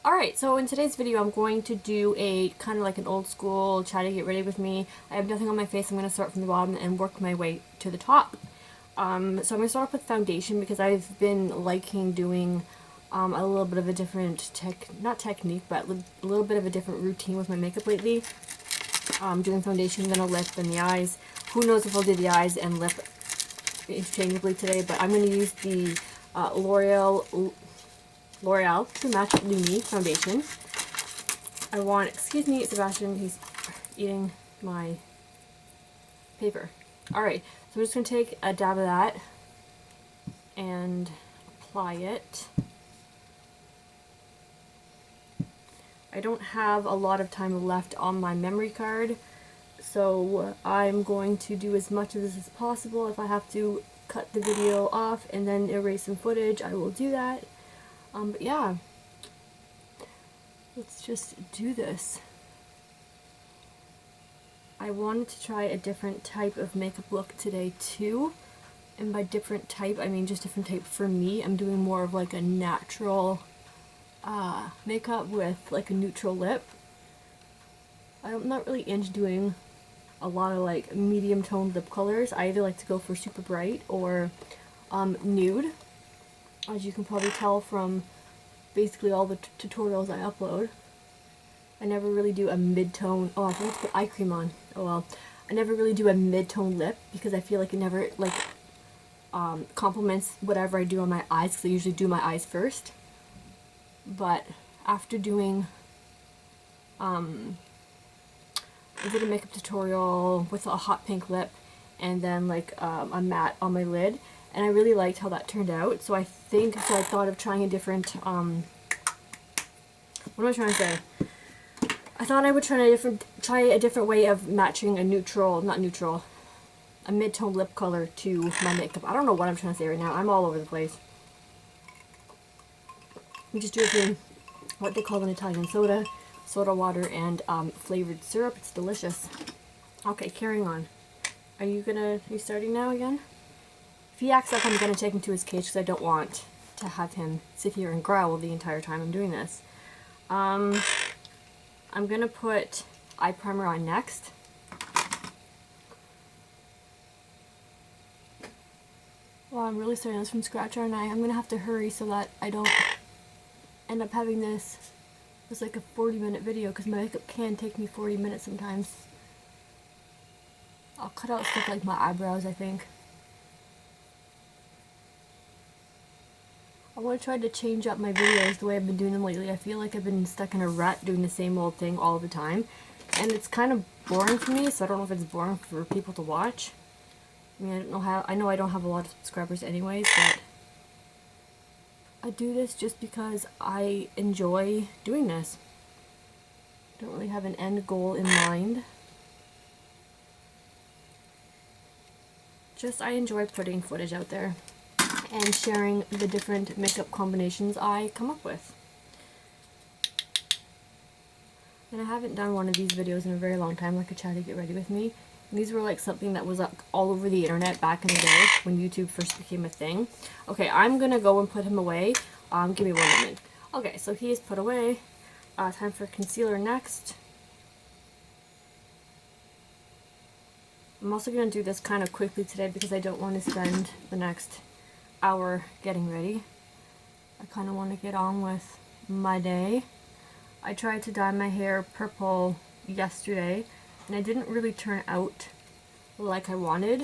Alright, so in today's video I'm going to do a kind of like an old school try to get ready with me. I have nothing on my face. I'm going to start from the bottom and work my way to the top. So I'm going to start off with foundation because I've been liking doing a little bit of a different not technique, but a little bit of a different routine with my makeup lately. Doing foundation, then a lip, then the eyes. Who knows if I'll do the eyes and lip interchangeably today, but I'm going to use the L'Oreal to match Lumi foundation. I want, excuse me, Sebastian, he's eating my paper. Alright, so I'm just going to take a dab of that and apply it. I don't have a lot of time left on my memory card, so I'm going to do as much of this as possible. If I have to cut the video off and then erase some footage, I will do that. But yeah, let's just do this. I wanted to try a different type of makeup look today too, and by different type I mean just different type for me. I'm doing more of like a natural makeup with like a neutral lip. I'm not really into doing a lot of like medium toned lip colors. I either like to go for super bright or nude. As you can probably tell from basically all the tutorials I upload. I never really do a mid-tone, oh I forgot to put eye cream on, oh well. I never really do a mid-tone lip because I feel like it never like complements whatever I do on my eyes, because I usually do my eyes first. But after doing I did a makeup tutorial with a hot pink lip and then like a matte on my lid, and I really liked how that turned out. So I thought of trying a different, what am I trying to say? I thought I would try a different way of matching a mid-tone lip color to my makeup. I don't know what I'm trying to say right now. I'm all over the place. I'm just drinking what they call an Italian soda water, and flavored syrup. It's delicious. Okay, carrying on. Are you starting now again? If he acts like I'm gonna take him to his cage, because I don't want to have him sit here and growl the entire time I'm doing this. I'm gonna put eye primer on next. Well, I'm really starting this from scratch, aren't I? I'm gonna have to hurry so that I don't end up having this as like a 40-minute video, because my makeup can take me 40 minutes sometimes. I'll cut out stuff like my eyebrows, I think. I want to try to change up my videos the way I've been doing them lately. I feel like I've been stuck in a rut doing the same old thing all the time, and it's kind of boring for me, so I don't know if it's boring for people to watch. I mean, I know I don't have a lot of subscribers anyways, but I do this just because I enjoy doing this. I don't really have an end goal in mind. Just I enjoy putting footage out there and sharing the different makeup combinations I come up with. And I haven't done one of these videos in a very long time, like a try to get ready with me. And these were like something that was up all over the internet back in the day when YouTube first became a thing. Okay, I'm gonna go and put him away. Give me 1 moment. Okay, so he is put away. Time for concealer next. I'm also gonna do this kind of quickly today because I don't want to spend the next hour getting ready. I kind of want to get on with my day. I tried to dye my hair purple yesterday and it didn't really turn out like I wanted.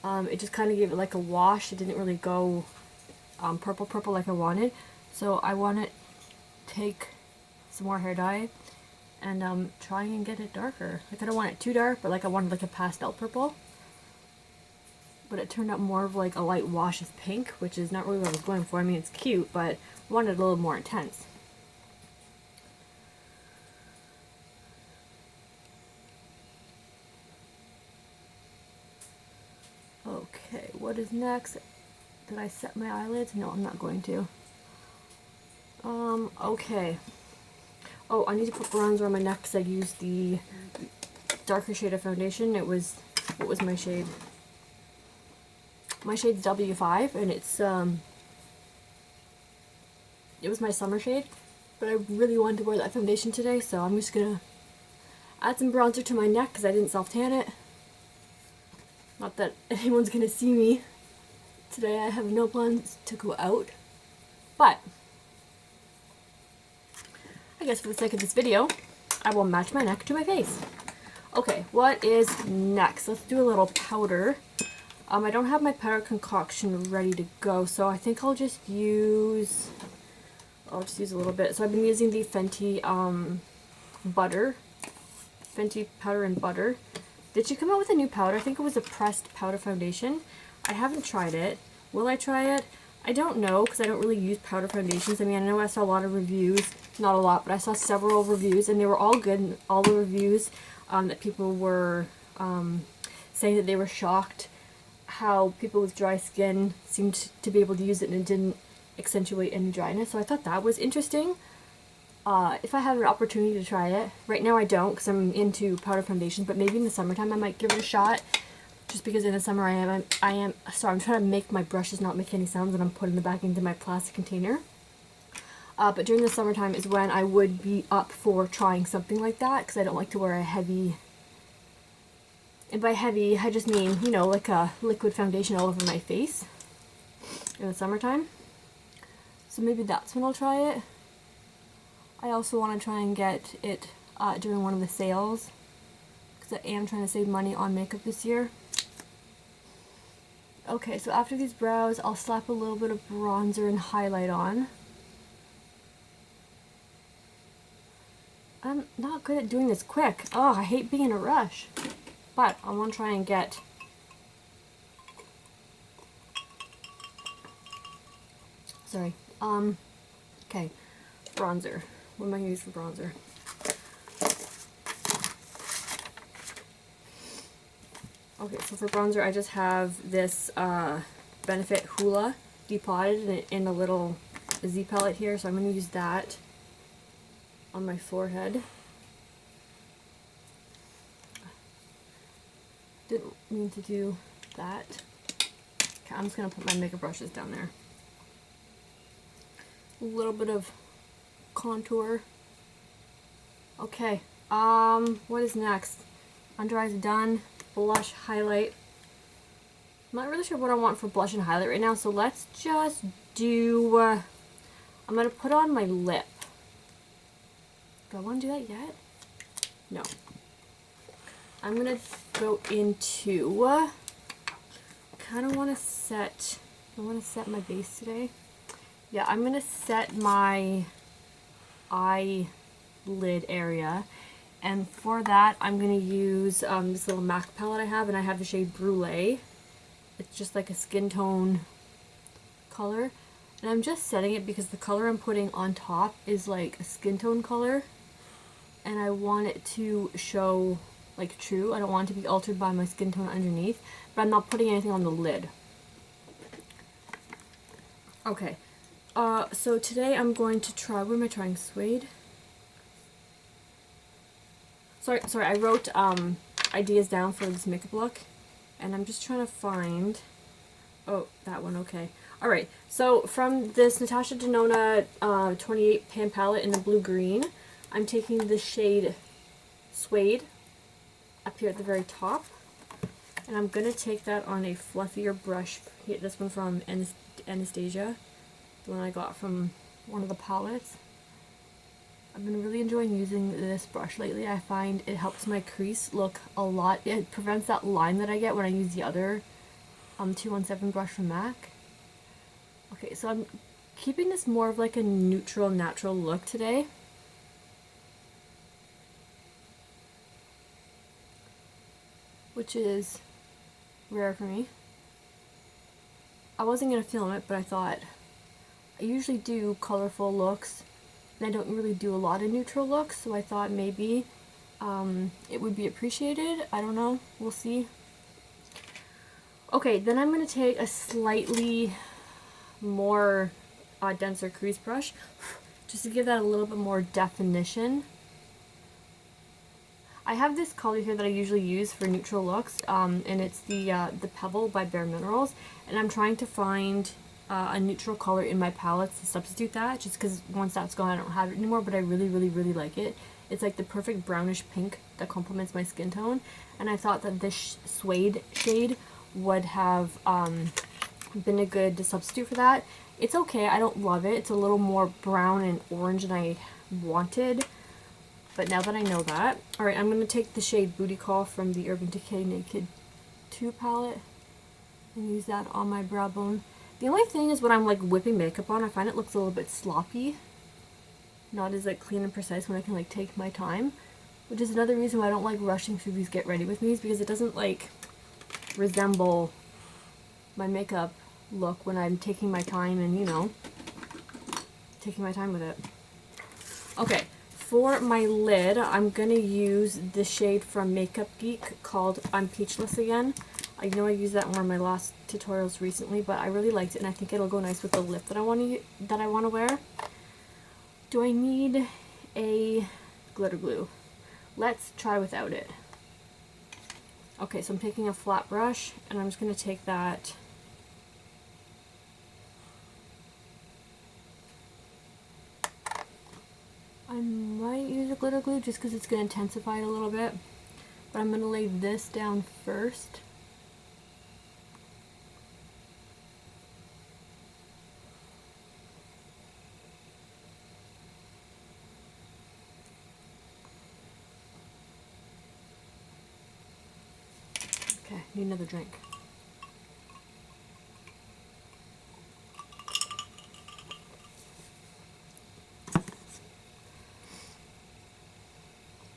It just kind of gave it like a wash. It didn't really go purple like I wanted. So I want to take some more hair dye and try and get it darker. Like I don't want it too dark, but like I wanted like a pastel purple. But it turned out more of like a light wash of pink, which is not really what I was going for. I mean, it's cute, but I wanted it a little more intense. Okay, what is next? Did I set my eyelids? No, I'm not going to. Okay. Oh, I need to put bronzer on my neck because I used the darker shade of foundation. What was my shade? My shade's W5, and it's, it was my summer shade, but I really wanted to wear that foundation today, so I'm just gonna add some bronzer to my neck because I didn't self-tan it. Not that anyone's gonna see me today. I have no plans to go out, but I guess for the sake of this video, I will match my neck to my face. Okay, what is next? Let's do a little powder. I don't have my powder concoction ready to go, so I think I'll just use a little bit. So I've been using the Fenty Fenty powder and butter. Did she come out with a new powder? I think it was a pressed powder foundation. I haven't tried it. Will I try it? I don't know, because I don't really use powder foundations. I mean, I know I saw a lot of reviews, not a lot, but I saw several reviews, and they were all good. And all the reviews that people were saying that they were shocked how people with dry skin seemed to be able to use it and it didn't accentuate any dryness. So I thought that was interesting. If I have an opportunity to try it. Right now I don't, because I'm into powder foundations, but maybe in the summertime I might give it a shot. Just because in the summer sorry, I'm trying to make my brushes not make any sounds when I'm putting them back into my plastic container. But during the summertime is when I would be up for trying something like that, because I don't like to wear a heavy, and by heavy I just mean, you know, like a liquid foundation all over my face in the summertime. So maybe that's when I'll try it. I also want to try and get it during one of the sales, because I am trying to save money on makeup this year. Okay, so after these brows, I'll slap a little bit of bronzer and highlight on. I'm not good at doing this quick. Oh, I hate being in a rush. But I want to try and get okay, bronzer. What am I going to use for bronzer? Okay, so for bronzer I just have this Benefit Hoola depotted in a little Z palette here, so I'm going to use that on my forehead. Didn't mean to do that. Okay, I'm just going to put my makeup brushes down there. A little bit of contour. Okay, what is next? Under eyes done. Blush, highlight. I'm not really sure what I want for blush and highlight right now, so let's just do, I'm going to put on my lip. Do I want to do that yet? No. I'm going to go into, I want to set my base today. Yeah, I'm going to set my eyelid area. And for that, I'm going to use this little MAC palette I have, and I have the shade Brulee. It's just like a skin tone color. And I'm just setting it because the color I'm putting on top is like a skin tone color. And I want it to show like true. I don't want it to be altered by my skin tone underneath. But I'm not putting anything on the lid. Okay. So today I'm going to try, what am I trying? Suede? Sorry, I wrote ideas down for this makeup look, and I'm just trying to find, oh, that one, okay. Alright, so from this Natasha Denona 28 pan palette in the blue-green, I'm taking the shade Suede up here at the very top, and I'm going to take that on a fluffier brush. This one from Anastasia, the one I got from one of the palettes. I've been really enjoying using this brush lately. I find it helps my crease look a lot. It prevents that line that I get when I use the other 217 brush from MAC. Okay, so I'm keeping this more of like a neutral, natural look today. Which is rare for me. I wasn't going to film it, but I thought I usually do colorful looks. And I don't really do a lot of neutral looks, so I thought maybe it would be appreciated. I don't know. We'll see. Okay, then I'm going to take a slightly more denser crease brush just to give that a little bit more definition. I have this color here that I usually use for neutral looks, and it's the Pebble by Bare Minerals, and I'm trying to find a neutral color in my palettes to substitute that, just because once that's gone I don't have it anymore, but I really, really, really like it. It's like the perfect brownish pink that complements my skin tone, and I thought that this suede shade would have been a good substitute for that. It's okay, I don't love it. It's a little more brown and orange than I wanted, but now that I know that. Alright, I'm going to take the shade Booty Call from the Urban Decay Naked 2 palette and use that on my brow bone. The only thing is when I'm like whipping makeup on, I find it looks a little bit sloppy. Not as like clean and precise when I can like take my time. Which is another reason why I don't like rushing through these get ready with me's, because it doesn't like resemble my makeup look when I'm taking my time and, you know, taking my time with it. Okay, for my lid, I'm gonna use the shade from Makeup Geek called I'm Peachless Again. I know I used that in one of my last tutorials recently, but I really liked it, and I think it'll go nice with the lip that I want to wear. Do I need a glitter glue? Let's try without it. Okay, so I'm taking a flat brush, and I'm just going to take that I might use a glitter glue just because it's going to intensify it a little bit, but I'm going to lay this down first. Okay, need another drink.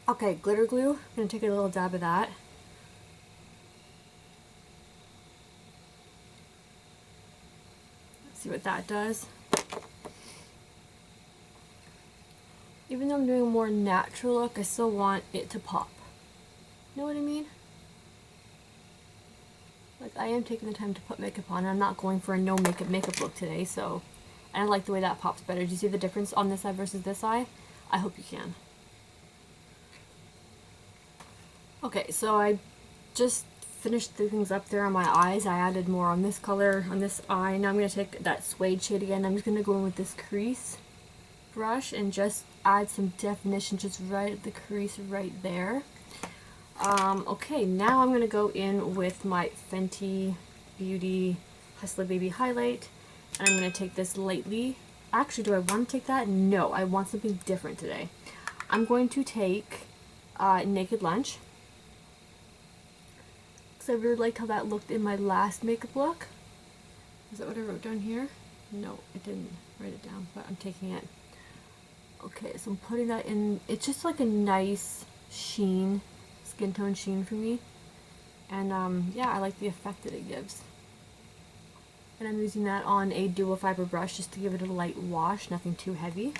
Okay, glitter glue. I'm going to take a little dab of that. Let's see what that does. Even though I'm doing a more natural look, I still want it to pop. You know what I mean? Like, I am taking the time to put makeup on, and I'm not going for a no makeup look today, so... And I like the way that pops better. Do you see the difference on this eye versus this eye? I hope you can. Okay, so I just finished things up there on my eyes. I added more on this color, on this eye. Now I'm going to take that suede shade again. I'm just going to go in with this crease brush and just add some definition just right at the crease right there. Okay, now I'm going to go in with my Fenty Beauty Hustler Baby Highlight. And I'm going to take this lightly. Actually, do I want to take that? No, I want something different today. I'm going to take Naked Lunch. I really liked how that looked in my last makeup look. Is that what I wrote down here? No, I didn't write it down, but I'm taking it. Okay, so I'm putting that in. It's just like a nice sheen, skin tone sheen for me. And yeah, I like the effect that it gives. And I'm using that on a dual fiber brush just to give it a light wash, nothing too heavy.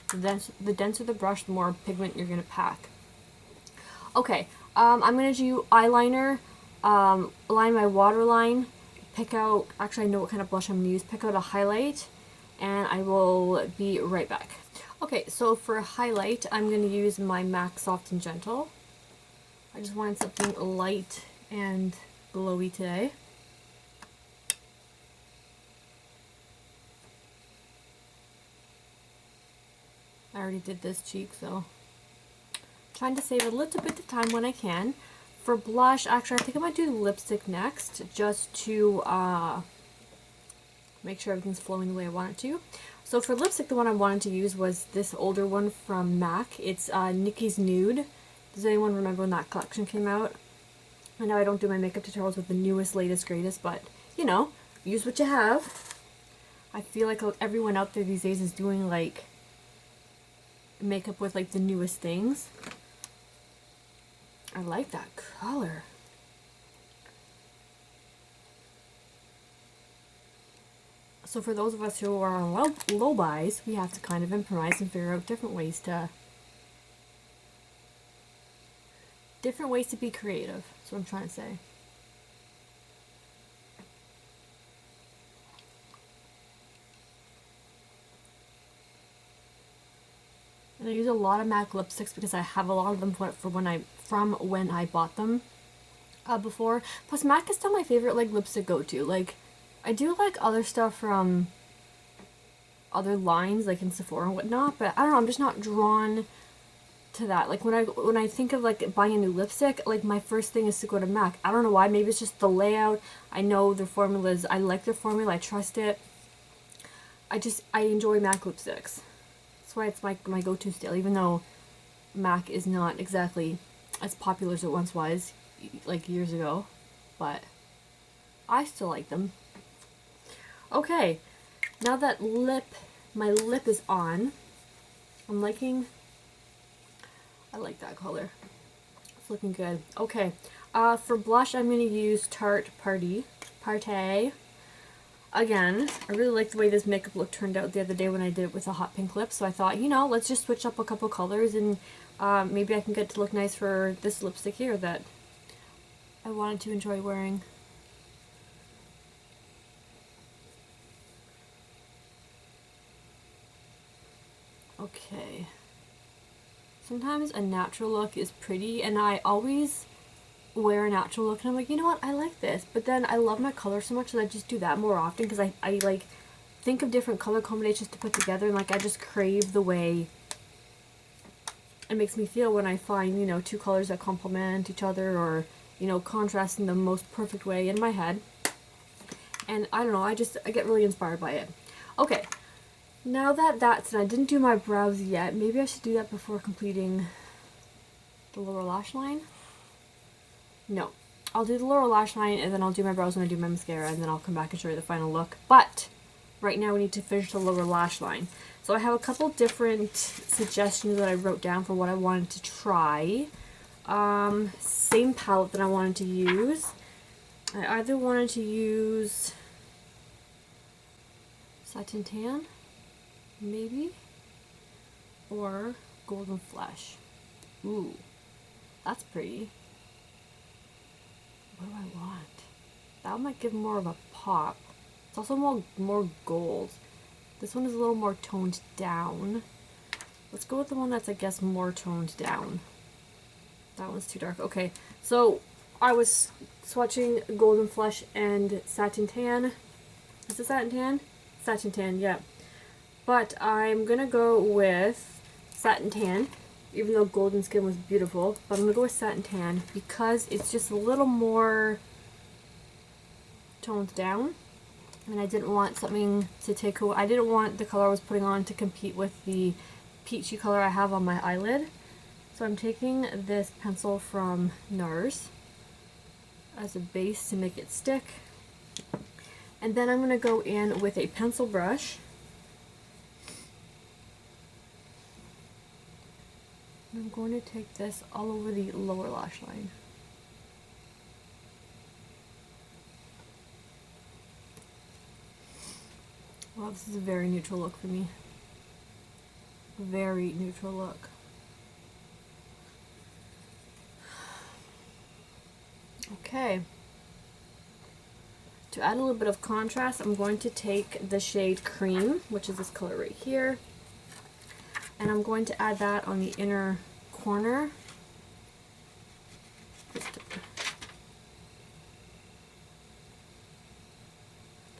The denser the brush, the more pigment you're going to pack. Okay, I'm going to do eyeliner. Line my waterline, pick out, actually I know what kind of blush I'm going to use, pick out a highlight, and I will be right back. Okay, so for a highlight, I'm going to use my MAC Soft and Gentle. I just wanted something light and glowy today. I already did this cheek, so trying to save a little bit of time when I can. For blush, actually, I think I might do lipstick next, just to make sure everything's flowing the way I want it to. So for lipstick, the one I wanted to use was this older one from MAC. It's Nikki's Nude. Does anyone remember when that collection came out? I know I don't do my makeup tutorials with the newest, latest, greatest, but, you know, use what you have. I feel like everyone out there these days is doing, like, makeup with, like, the newest things. I like that color. So for those of us who are on low buys, we have to kind of improvise and figure out different ways to be creative. That's what I'm trying to say. And I use a lot of MAC lipsticks because I have a lot of them from when I bought them before. Plus, MAC is still my favorite like lipstick go-to. Like, I do like other stuff from other lines, like in Sephora and whatnot, but I don't know, I'm just not drawn to that. Like when I think of like buying a new lipstick, like my first thing is to go to MAC. I don't know why, maybe it's just the layout. I know their formulas, I like their formula, I trust it. I enjoy MAC lipsticks. That's why it's my go-to still, even though MAC is not exactly as popular as it once was, like years ago, but I still like them. Okay, now that my lip is on, I like that color. It's looking good. Okay, for blush, I'm going to use Tarte Party. Again, I really like the way this makeup look turned out the other day when I did it with a hot pink lip, so I thought, you know, let's just switch up a couple colors and maybe I can get it to look nice for this lipstick here that I wanted to enjoy wearing. Okay. Sometimes a natural look is pretty, and I always wear a natural look and I'm like, you know what, I like this, but then I love my color so much that I just do that more often because I like think of different color combinations to put together, and like I just crave the way it makes me feel when I find, you know, two colors that complement each other or, you know, contrast in the most perfect way in my head. And I don't know, I get really inspired by it. Okay, now that that's done, I didn't do my brows yet. Maybe I should do that before completing the lower lash line. No, I'll do the lower lash line and then I'll do my brows when I do my mascara, and then I'll come back and show you the final look. But right now we need to finish the lower lash line. So I have a couple different suggestions that I wrote down for what I wanted to try. Same palette that I wanted to use. I either wanted to use Satin Tan, maybe, or Golden Flesh. Ooh, that's pretty. What do I want? That one might give more of a pop. It's also more gold. This one is a little more toned down. Let's go with the one that's, I guess, more toned down. That one's too dark. Okay, so I was swatching Golden Flesh and Satin Tan. Is it Satin Tan? Satin Tan, yeah. But I'm gonna go with Satin Tan, even though Golden Skin was beautiful. But I'm gonna go with Satin Tan because it's just a little more toned down. And I didn't want something to take away. I didn't want the color I was putting on to compete with the peachy color I have on my eyelid. So I'm taking this pencil from NARS as a base to make it stick. And then I'm going to go in with a pencil brush. And I'm going to take this all over the lower lash line. Wow, this is a very neutral look for me. Very neutral look. Okay. To add a little bit of contrast, I'm going to take the shade Cream, which is this color right here, and I'm going to add that on the inner corner.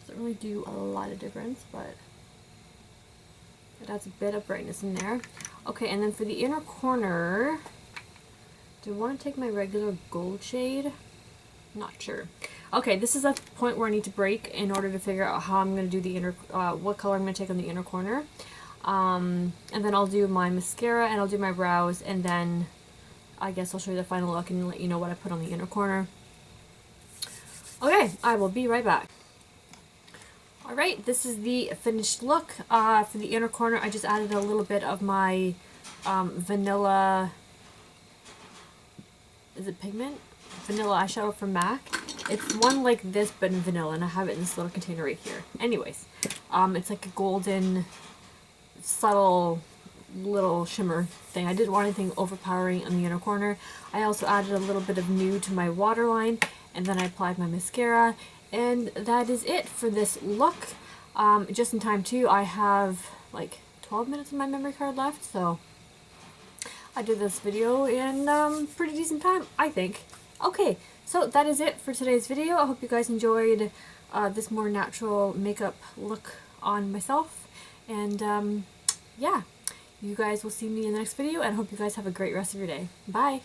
Doesn't really do a lot of difference, but it adds a bit of brightness in there. Okay, and then for the inner corner, do I want to take my regular gold shade? Not sure. Okay, this is a point where I need to break in order to figure out how I'm going to do the inner, what color I'm going to take on the inner corner. And then I'll do my mascara and I'll do my brows, and then I guess I'll show you the final look and let you know what I put on the inner corner. Okay, I will be right back. Alright, this is the finished look. For the inner corner, I just added a little bit of my vanilla, is it pigment? Vanilla eyeshadow from MAC. It's one like this but in vanilla, and I have it in this little container right here. Anyways, it's like a golden, subtle little shimmer thing. I didn't want anything overpowering on the inner corner. I also added a little bit of nude to my waterline, and then I applied my mascara, and that is it for this look. Just in time too, I have like 12 minutes of my memory card left, so I did this video in pretty decent time, I think. Okay, so that is it for today's video. I hope you guys enjoyed this more natural makeup look on myself. And yeah, you guys will see me in the next video, and I hope you guys have a great rest of your day. Bye!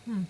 Hmm.